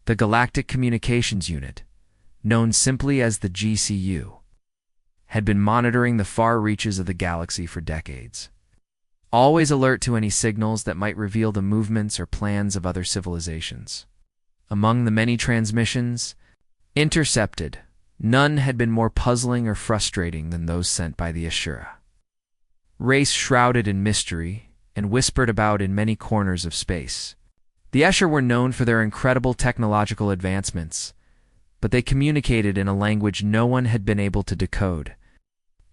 The Galactic Communications Unit, known simply as the GCU, had been monitoring the far reaches of the galaxy for decades, always alert to any signals that might reveal the movements or plans of other civilizations. Among the many transmissions intercepted, none had been more puzzling or frustrating than those sent by the Ashura. Race shrouded in mystery and whispered about in many corners of space. The Escher were known for their incredible technological advancements, but they communicated in a language no one had been able to decode.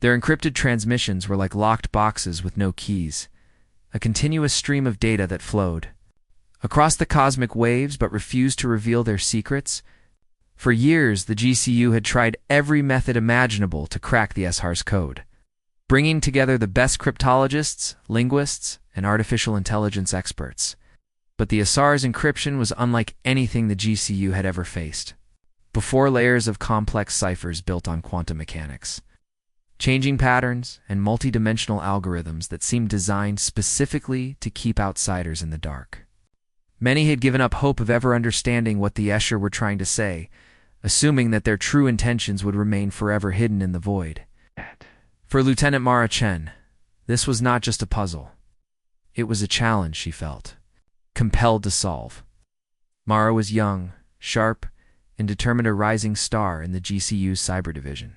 Their encrypted transmissions were like locked boxes with no keys, a continuous stream of data that flowed across the cosmic waves but refused to reveal their secrets. For years, the GCU had tried every method imaginable to crack the Eshar's code, bringing together the best cryptologists, linguists, and artificial intelligence experts. But the Asar's encryption was unlike anything the GCU had ever faced. Before layers of complex ciphers built on quantum mechanics, changing patterns, and multidimensional algorithms that seemed designed specifically to keep outsiders in the dark. Many had given up hope of ever understanding what the Escher were trying to say, assuming that their true intentions would remain forever hidden in the void. For Lieutenant Mara Chen, this was not just a puzzle. It was a challenge she felt, compelled to solve. Mara was young, sharp, and determined a rising star in the GCU's cyber division.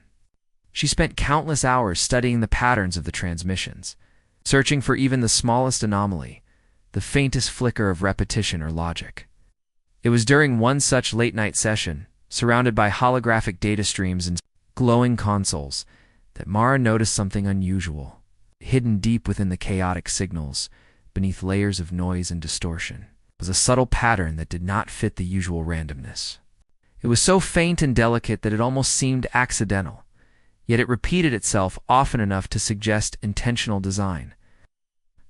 She spent countless hours studying the patterns of the transmissions, searching for even the smallest anomaly, the faintest flicker of repetition or logic. It was during one such late-night session, surrounded by holographic data streams and glowing consoles, that Mara noticed something unusual, hidden deep within the chaotic signals, beneath layers of noise and distortion. It was a subtle pattern that did not fit the usual randomness. It was so faint and delicate that it almost seemed accidental, yet it repeated itself often enough to suggest intentional design.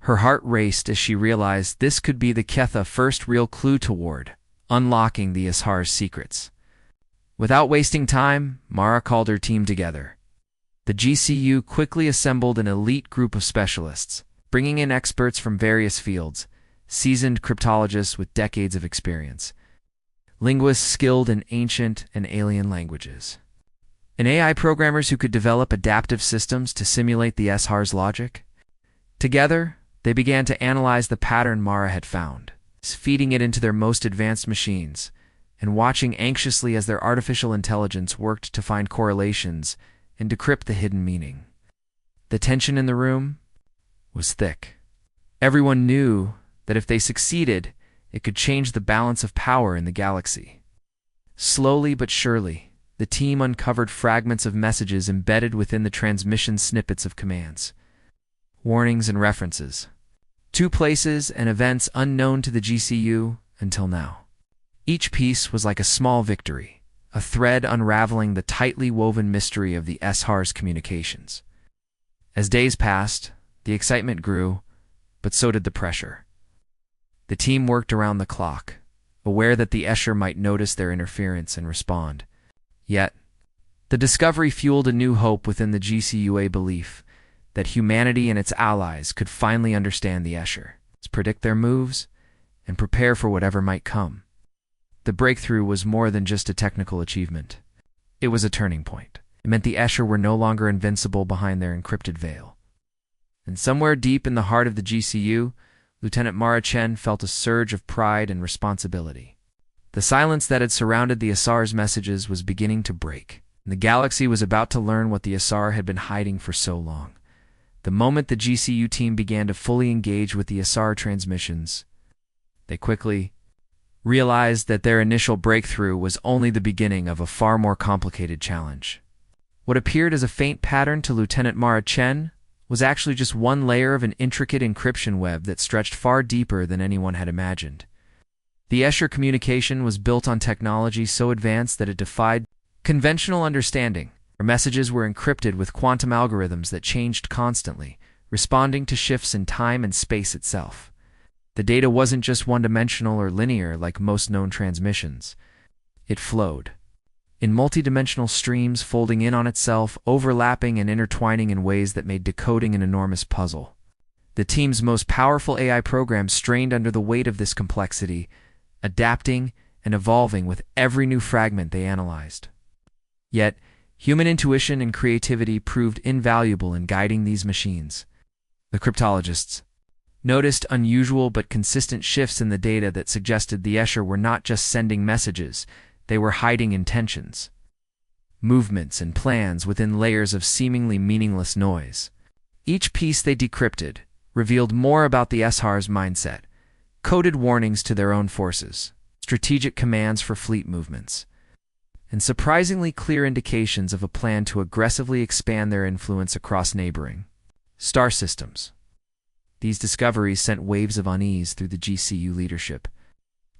Her heart raced as she realized this could be the Ketha's first real clue toward unlocking the Ashar's secrets. Without wasting time, Mara called her team together. The GCU quickly assembled an elite group of specialists, bringing in experts from various fields, seasoned cryptologists with decades of experience, linguists skilled in ancient and alien languages, and AI programmers who could develop adaptive systems to simulate the Eshar's logic. Together, they began to analyze the pattern Mara had found, feeding it into their most advanced machines, and watching anxiously as their artificial intelligence worked to find correlations and decrypt the hidden meaning. The tension in the room was thick. Everyone knew that if they succeeded, it could change the balance of power in the galaxy. Slowly but surely, the team uncovered fragments of messages embedded within the transmission snippets of commands, warnings and references, to places and events unknown to the GCU until now. Each piece was like a small victory, a thread unraveling the tightly woven mystery of the Eshar's communications. As days passed, the excitement grew, but so did the pressure. The team worked around the clock, aware that the Escher might notice their interference and respond. Yet, the discovery fueled a new hope within the GCUA belief that humanity and its allies could finally understand the Escher, predict their moves, and prepare for whatever might come. The breakthrough was more than just a technical achievement. It was a turning point. It meant the Escher were no longer invincible behind their encrypted veil. And somewhere deep in the heart of the GCU, Lieutenant Mara Chen felt a surge of pride and responsibility. The silence that had surrounded the Asar's messages was beginning to break, and the galaxy was about to learn what the Asar had been hiding for so long. The moment the GCU team began to fully engage with the Asar transmissions, they quickly realized that their initial breakthrough was only the beginning of a far more complicated challenge. What appeared as a faint pattern to Lieutenant Mara Chen was actually just one layer of an intricate encryption web that stretched far deeper than anyone had imagined. The Escher communication was built on technology so advanced that it defied conventional understanding. Our messages were encrypted with quantum algorithms that changed constantly, responding to shifts in time and space itself. The data wasn't just one-dimensional or linear like most known transmissions. It flowed in multidimensional streams, folding in on itself, overlapping and intertwining in ways that made decoding an enormous puzzle. The team's most powerful AI programs strained under the weight of this complexity, adapting and evolving with every new fragment they analyzed. Yet, human intuition and creativity proved invaluable in guiding these machines. The cryptologists noticed unusual but consistent shifts in the data that suggested the Escher were not just sending messages, they were hiding intentions, movements, and plans within layers of seemingly meaningless noise. Each piece they decrypted revealed more about the Escher's mindset, coded warnings to their own forces, strategic commands for fleet movements, and surprisingly clear indications of a plan to aggressively expand their influence across neighboring star systems. These discoveries sent waves of unease through the GCU leadership.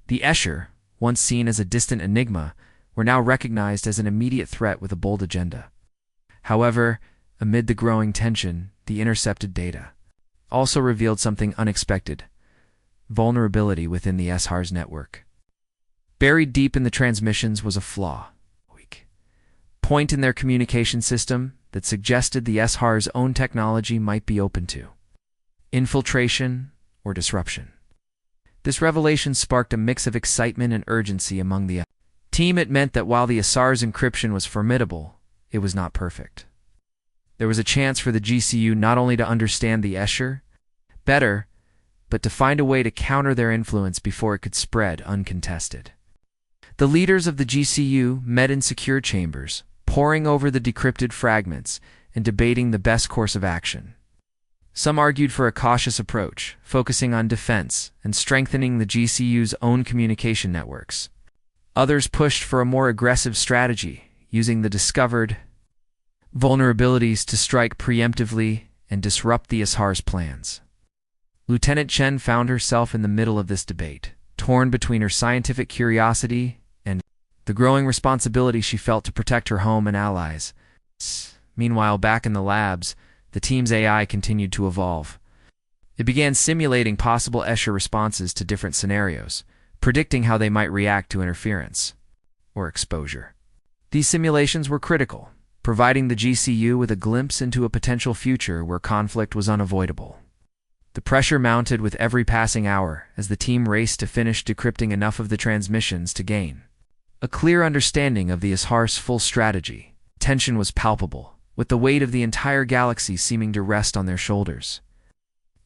The Escher, once seen as a distant enigma, were now recognized as an immediate threat with a bold agenda. However, amid the growing tension, the intercepted data also revealed something unexpected: vulnerability within the Escher's network. Buried deep in the transmissions was a flaw, weak point in their communication system that suggested the Escher's own technology might be open to infiltration or disruption. This revelation sparked a mix of excitement and urgency among the team. It meant that while the Escher's encryption was formidable, it was not perfect. There was a chance for the GCU not only to understand the Escher better, but to find a way to counter their influence before it could spread uncontested. The leaders of the GCU met in secure chambers, poring over the decrypted fragments and debating the best course of action. Some argued for a cautious approach, focusing on defense and strengthening the GCU's own communication networks. Others pushed for a more aggressive strategy, using the discovered vulnerabilities to strike preemptively and disrupt the Escher's plans. Lieutenant Chen found herself in the middle of this debate, torn between her scientific curiosity and the growing responsibility she felt to protect her home and allies. Meanwhile, back in the labs, the team's AI continued to evolve. It began simulating possible Escher responses to different scenarios, predicting how they might react to interference or exposure. These simulations were critical, providing the GCU with a glimpse into a potential future where conflict was unavoidable. The pressure mounted with every passing hour as the team raced to finish decrypting enough of the transmissions to gain a clear understanding of the Escher's full strategy. Tension was palpable, with the weight of the entire galaxy seeming to rest on their shoulders.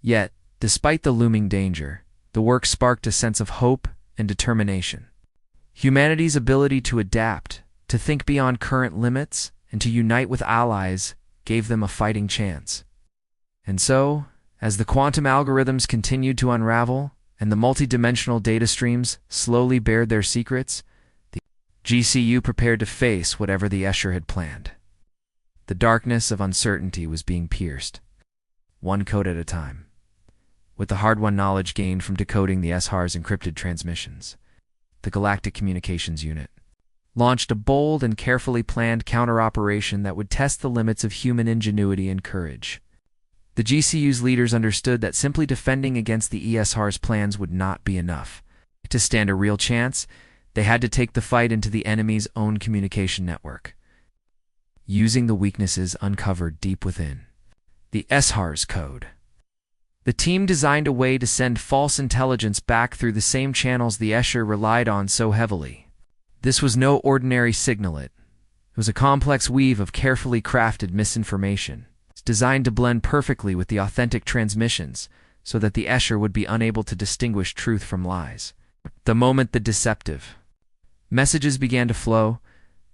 Yet, despite the looming danger, the work sparked a sense of hope and determination. Humanity's ability to adapt, to think beyond current limits, and to unite with allies gave them a fighting chance. And so, as the quantum algorithms continued to unravel and the multidimensional data streams slowly bared their secrets, the GCU prepared to face whatever the Escher had planned. The darkness of uncertainty was being pierced, one code at a time. With the hard-won knowledge gained from decoding the Escher's encrypted transmissions, the Galactic Communications Unit launched a bold and carefully planned counter-operation that would test the limits of human ingenuity and courage. The GCU's leaders understood that simply defending against the Escher's plans would not be enough. To stand a real chance, they had to take the fight into the enemy's own communication network, using the weaknesses uncovered deep within the Escher's code. The team designed a way to send false intelligence back through the same channels the Escher relied on so heavily. This was no ordinary signalet. It was a complex weave of carefully crafted misinformation, designed to blend perfectly with the authentic transmissions so that the Escher would be unable to distinguish truth from lies. The moment the deceptive messages began to flow,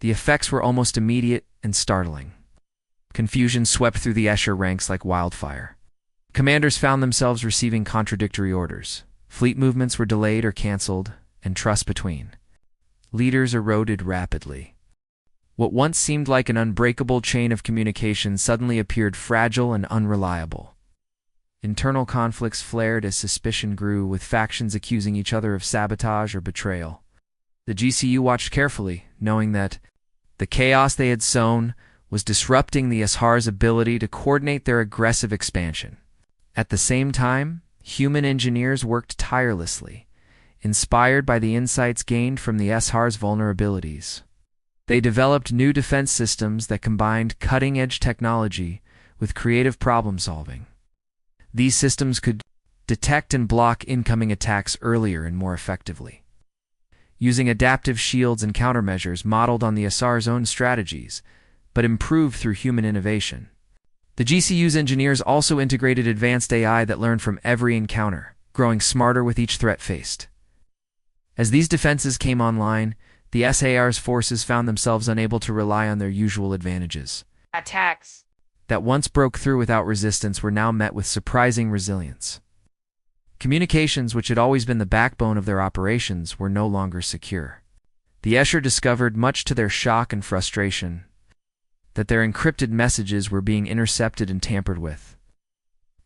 the effects were almost immediate and startling. Confusion swept through the Escher ranks like wildfire. Commanders found themselves receiving contradictory orders. Fleet movements were delayed or canceled, and trust between leaders eroded rapidly. What once seemed like an unbreakable chain of communication suddenly appeared fragile and unreliable. Internal conflicts flared as suspicion grew, with factions accusing each other of sabotage or betrayal. The GCU watched carefully, knowing that the chaos they had sown was disrupting the Escher's ability to coordinate their aggressive expansion. At the same time, human engineers worked tirelessly, inspired by the insights gained from the Escher's vulnerabilities. They developed new defense systems that combined cutting-edge technology with creative problem-solving. These systems could detect and block incoming attacks earlier and more effectively, using adaptive shields and countermeasures modeled on the SR's own strategies, but improved through human innovation. The GCU's engineers also integrated advanced AI that learned from every encounter, growing smarter with each threat faced. As these defenses came online, the SAR's forces found themselves unable to rely on their usual advantages. Attacks that once broke through without resistance were now met with surprising resilience. Communications, which had always been the backbone of their operations, were no longer secure. The Escher discovered, much to their shock and frustration, that their encrypted messages were being intercepted and tampered with.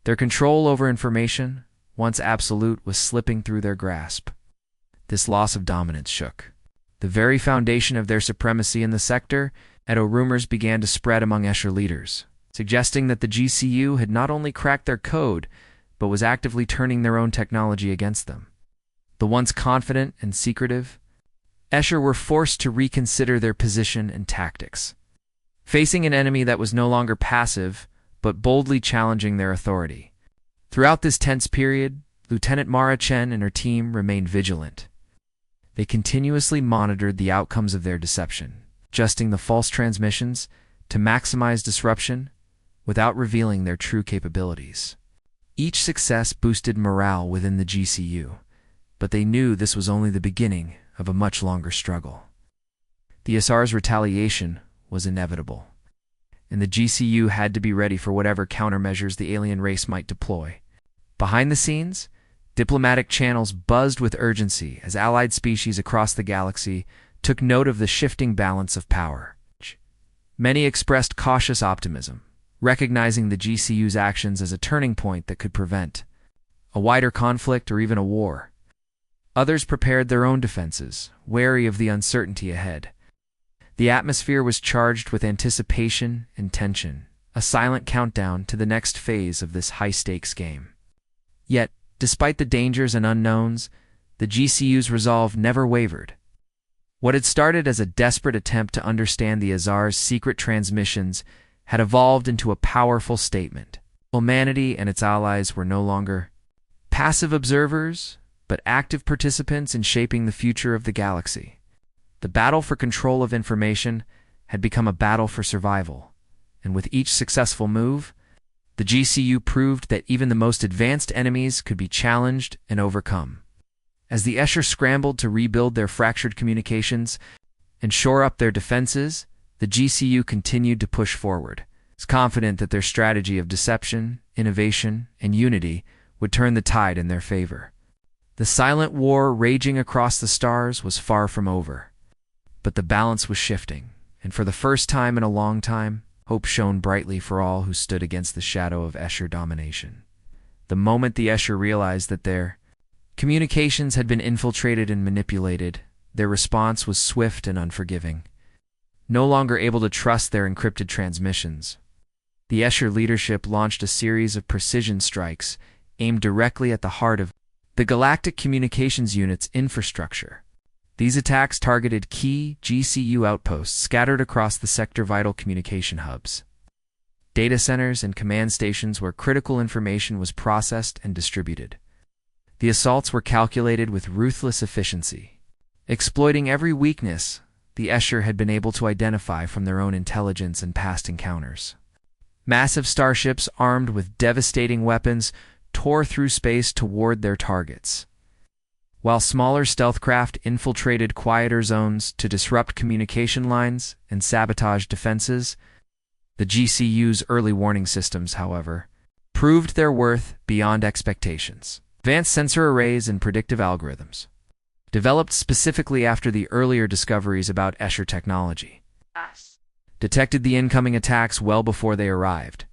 Their control over information, once absolute, was slipping through their grasp. This loss of dominance shook the very foundation of their supremacy in the sector, and rumors began to spread among Escher leaders, suggesting that the GCU had not only cracked their code, but was actively turning their own technology against them. The once confident and secretive Escher were forced to reconsider their position and tactics, facing an enemy that was no longer passive, but boldly challenging their authority. Throughout this tense period, Lieutenant Mara Chen and her team remained vigilant. They continuously monitored the outcomes of their deception, adjusting the false transmissions to maximize disruption without revealing their true capabilities. Each success boosted morale within the GCU, but they knew this was only the beginning of a much longer struggle. The SR's retaliation was inevitable, and the GCU had to be ready for whatever countermeasures the alien race might deploy. Behind the scenes, diplomatic channels buzzed with urgency as allied species across the galaxy took note of the shifting balance of power. Many expressed cautious optimism, recognizing the GCU's actions as a turning point that could prevent a wider conflict or even a war. Others prepared their own defenses, wary of the uncertainty ahead. The atmosphere was charged with anticipation and tension, a silent countdown to the next phase of this high-stakes game. Yet, despite the dangers and unknowns, the GCU's resolve never wavered. What had started as a desperate attempt to understand the Azar's secret transmissions had evolved into a powerful statement. Humanity and its allies were no longer passive observers, but active participants in shaping the future of the galaxy. The battle for control of information had become a battle for survival, and with each successful move, the GCU proved that even the most advanced enemies could be challenged and overcome. As the Escher scrambled to rebuild their fractured communications and shore up their defenses, the GCU continued to push forward, confident that their strategy of deception, innovation, and unity would turn the tide in their favor. The silent war raging across the stars was far from over, but the balance was shifting, and for the first time in a long time, hope shone brightly for all who stood against the shadow of Escher domination. The moment the Escher realized that their communications had been infiltrated and manipulated, their response was swift and unforgiving. No longer able to trust their encrypted transmissions, the Escher leadership launched a series of precision strikes aimed directly at the heart of the Galactic Communications Unit's infrastructure. These attacks targeted key GCU outposts scattered across the sector vital communication hubs, data centers, and command stations where critical information was processed and distributed. The assaults were calculated with ruthless efficiency. Exploiting every weakness the Escher had been able to identify from their own intelligence and past encounters. Massive starships armed with devastating weapons tore through space toward their targets, while smaller stealth craft infiltrated quieter zones to disrupt communication lines and sabotage defenses. The GCU's early warning systems, however, proved their worth beyond expectations. Advanced sensor arrays and predictive algorithms, developed specifically after the earlier discoveries about Escher technology, detected the incoming attacks well before they arrived.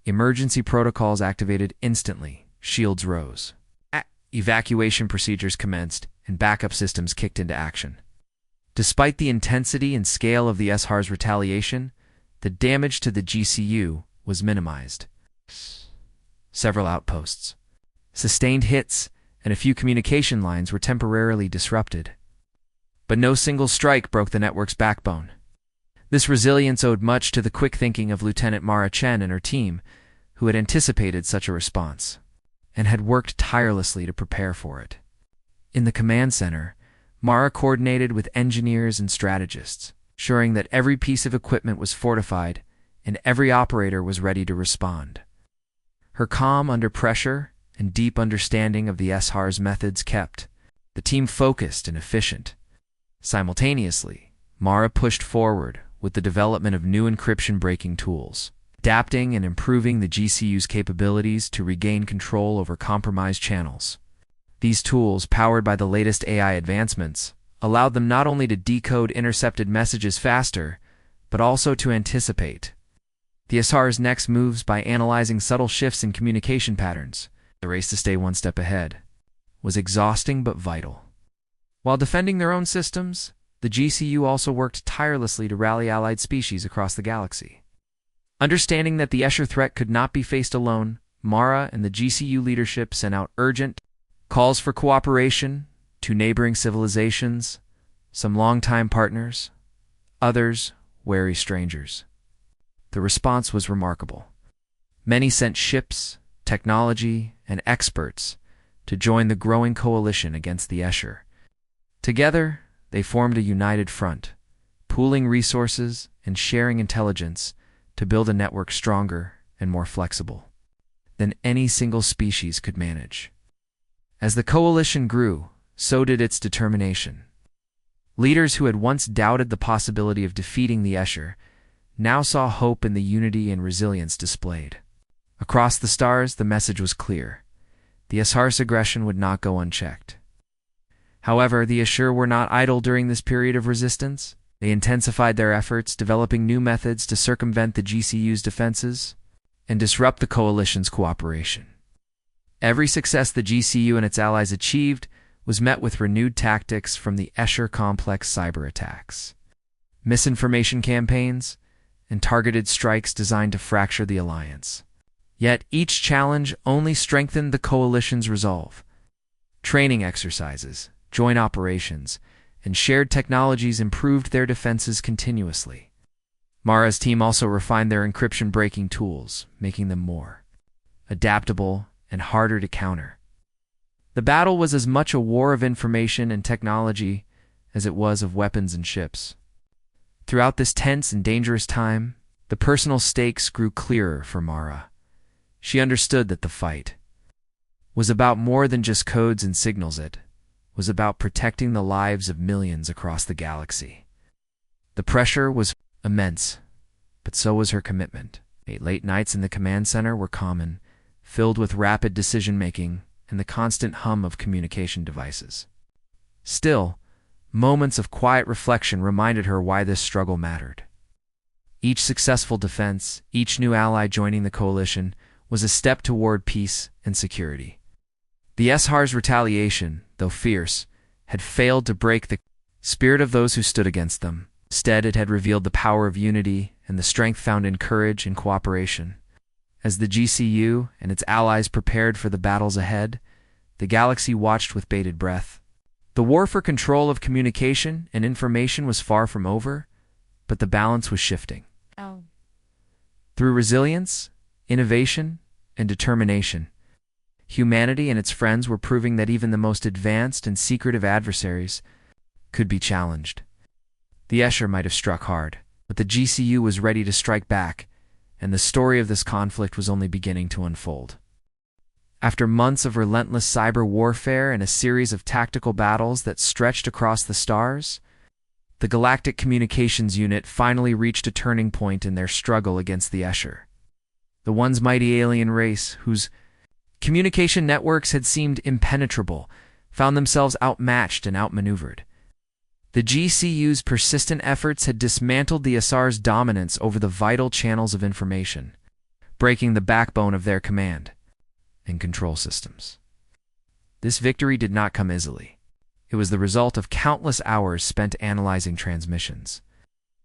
Emergency protocols activated instantly, shields rose. Evacuation procedures commenced, and backup systems kicked into action. Despite the intensity and scale of the SHAR's retaliation, the damage to the GCU was minimized. Several outposts, sustained hits, and a few communication lines were temporarily disrupted. But no single strike broke the network's backbone. This resilience owed much to the quick thinking of Lieutenant Mara Chen and her team, who had anticipated such a response and had worked tirelessly to prepare for it. In the command center, Mara coordinated with engineers and strategists, ensuring that every piece of equipment was fortified and every operator was ready to respond. Her calm under pressure and deep understanding of the SHAR's methods kept the team focused and efficient. Simultaneously, Mara pushed forward with the development of new encryption-breaking tools, adapting and improving the GCU's capabilities to regain control over compromised channels. These tools, powered by the latest AI advancements, allowed them not only to decode intercepted messages faster, but also to anticipate the SR's next moves by analyzing subtle shifts in communication patterns. The race to stay one step ahead was exhausting but vital. While defending their own systems, the GCU also worked tirelessly to rally allied species across the galaxy. Understanding that the Escher threat could not be faced alone, Mara and the GCU leadership sent out urgent calls for cooperation to neighboring civilizations, some longtime partners, others wary strangers. The response was remarkable. Many sent ships, technology, and experts to join the growing coalition against the Escher. Together, they formed a united front, pooling resources and sharing intelligence to build a network stronger and more flexible than any single species could manage. As the coalition grew, so did its determination. Leaders who had once doubted the possibility of defeating the Escher now saw hope in the unity and resilience displayed. Across the stars, the message was clear. The SHAR's aggression would not go unchecked. However, the Escher were not idle during this period of resistance. They intensified their efforts, developing new methods to circumvent the GCU's defenses and disrupt the coalition's cooperation. Every success the GCU and its allies achieved was met with renewed tactics from the Escher complex cyber attacks, misinformation campaigns, and targeted strikes designed to fracture the alliance. Yet each challenge only strengthened the coalition's resolve. Training exercises, joint operations, and shared technologies improved their defenses continuously. Mara's team also refined their encryption-breaking tools, making them more adaptable and harder to counter. The battle was as much a war of information and technology as it was of weapons and ships. Throughout this tense and dangerous time, the personal stakes grew clearer for Mara. She understood that the fight was about more than just codes and signals. It was about protecting the lives of millions across the galaxy. The pressure was immense, but so was her commitment. Late nights in the command center were common, filled with rapid decision-making and the constant hum of communication devices. Still, moments of quiet reflection reminded her why this struggle mattered. Each successful defense, each new ally joining the coalition, was a step toward peace and security. The SHAR's retaliation, though fierce, had failed to break the spirit of those who stood against them. Instead, it had revealed the power of unity and the strength found in courage and cooperation. As the GCU and its allies prepared for the battles ahead, the galaxy watched with bated breath. The war for control of communication and information was far from over, but the balance was shifting. Through resilience, innovation, and determination, humanity and its friends were proving that even the most advanced and secretive adversaries could be challenged. The Escher might have struck hard, but the GCU was ready to strike back, and the story of this conflict was only beginning to unfold. After months of relentless cyber warfare and a series of tactical battles that stretched across the stars, the Galactic Communications Unit finally reached a turning point in their struggle against the Escher. The once mighty alien race, whose communication networks had seemed impenetrable, found themselves outmatched and outmaneuvered. The GCU's persistent efforts had dismantled the SR's dominance over the vital channels of information, breaking the backbone of their command and control systems. This victory did not come easily. It was the result of countless hours spent analyzing transmissions,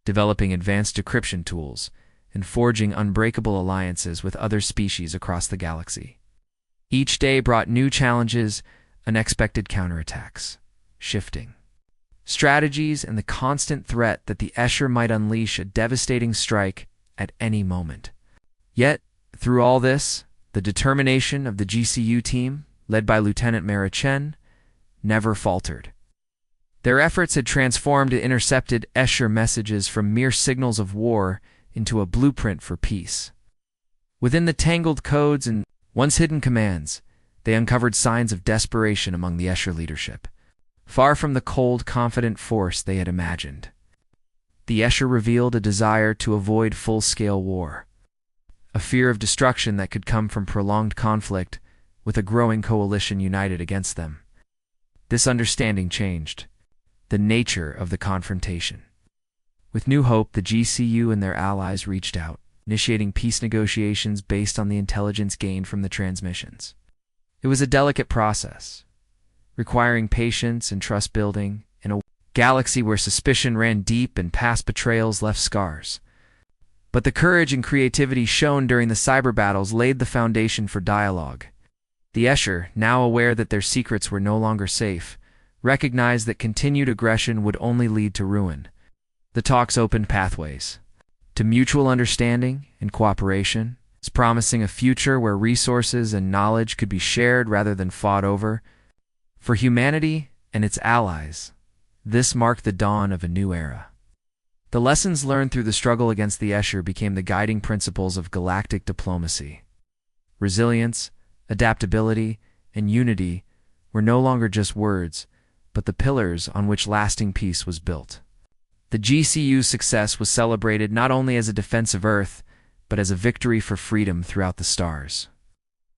developing advanced decryption tools, and forging unbreakable alliances with other species across the galaxy. Each day brought new challenges, unexpected counterattacks, shifting strategies, and the constant threat that the Escher might unleash a devastating strike at any moment. Yet, through all this, the determination of the GCU team, led by Lieutenant Mara Chen, never faltered. Their efforts had transformed intercepted Escher messages from mere signals of war into a blueprint for peace. Within the tangled codes and once hidden commands, they uncovered signs of desperation among the Escher leadership, far from the cold, confident force they had imagined. The Escher revealed a desire to avoid full-scale war, a fear of destruction that could come from prolonged conflict with a growing coalition united against them. This understanding changed the nature of the confrontation. With new hope, the GCU and their allies reached out, initiating peace negotiations based on the intelligence gained from the transmissions. It was a delicate process, requiring patience and trust building in a galaxy where suspicion ran deep and past betrayals left scars. But the courage and creativity shown during the cyber battles laid the foundation for dialogue. The Escher, now aware that their secrets were no longer safe, recognized that continued aggression would only lead to ruin. The talks opened pathways to mutual understanding and cooperation, promising a future where resources and knowledge could be shared rather than fought over. For humanity and its allies, this marked the dawn of a new era. The lessons learned through the struggle against the Escher became the guiding principles of galactic diplomacy. Resilience, adaptability, and unity were no longer just words, but the pillars on which lasting peace was built. The GCU's success was celebrated not only as a defense of Earth, but as a victory for freedom throughout the stars.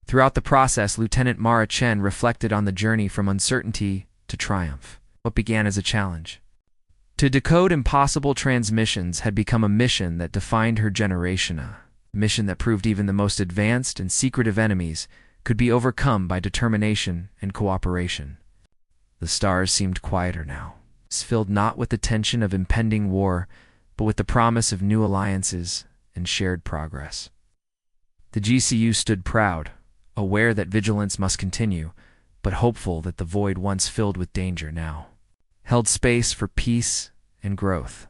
Throughout the process, Lieutenant Mara Chen reflected on the journey from uncertainty to triumph. What began as a challenge to decode impossible transmissions had become a mission that defined her generation, a mission that proved even the most advanced and secretive enemies could be overcome by determination and cooperation. The stars seemed quieter now, filled not with the tension of impending war, but with the promise of new alliances and shared progress. The GCU stood proud, aware that vigilance must continue, but hopeful that the void once filled with danger now held space for peace and growth.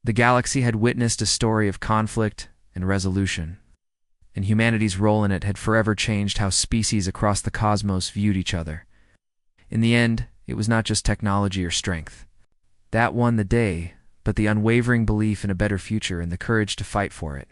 The galaxy had witnessed a story of conflict and resolution, and humanity's role in it had forever changed how species across the cosmos viewed each other. In the end, it was not just technology or strength that won the day, but the unwavering belief in a better future and the courage to fight for it.